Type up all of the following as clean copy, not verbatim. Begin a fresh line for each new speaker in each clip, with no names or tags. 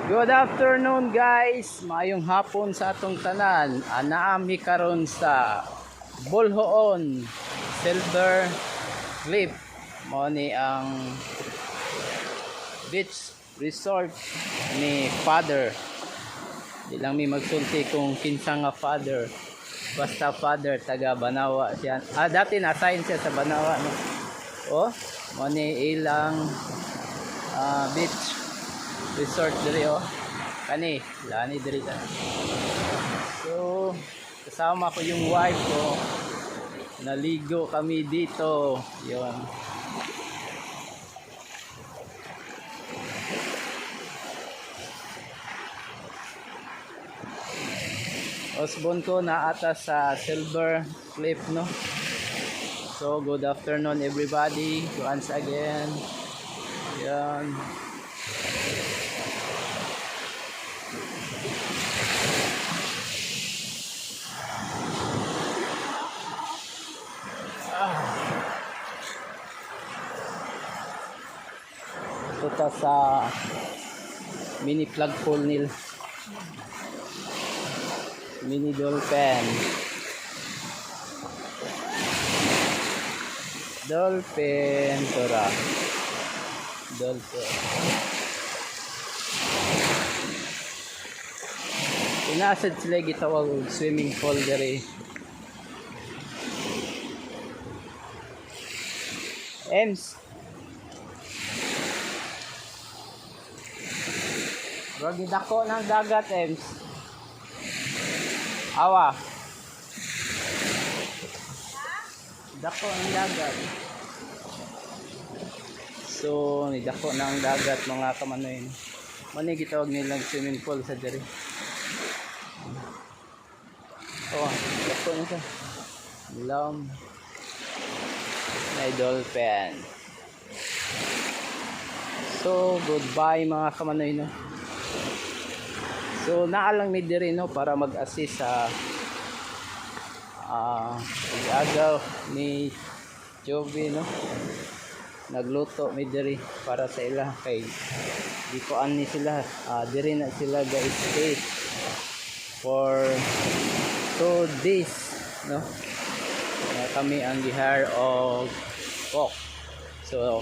Good afternoon guys, maayong hapon sa atong tanan. Anaami karon sa Bolhoon Silver Cliff. Mao ni ang beach resort ni Father. Di lang mi magsulti kung kinsa nga Father. Basta Father taga Banawa siya. Dati na-assign siya sa Banawa, no? Oh, mao ni ilang beach resort diri, oh. Kani lani diri ta. So kasama ko yung wife ko, naligo kami dito yon. Osbon ko na ata sa Silver Cliff, no? So good afternoon everybody once again. Yan. Ito sa mini flagpole nil, mini dolphin tora dolphin. Inasad sila gitawag swimming pool diri. Ems Rogi dako ng dagat, Ems. Awa. Dako ng dagat. So, ni dako ng dagat mga kamanoy. Mani gitawag nilang swimming pool sa diri. Oh, dako na siya. Lam. May dolphin. So, goodbye mga kamanoy, no? So naalang mi diri, no, para mag-assist sa pag-agaw ni Jovi, no. Nagluto mi diri para sa ila kay di ko ani sila diri na sila guys stay for 2 days, no. Kami ang gihire og cook. So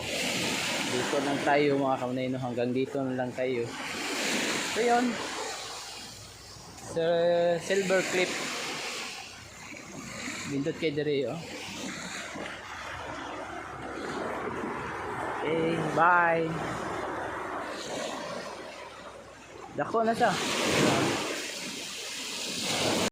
dito lang tayo mga kamay, no, hanggang dito na lang tayo. So yun, sa Silver Cliff bindot kay diri, oh. Okay, bye. Dako na siya.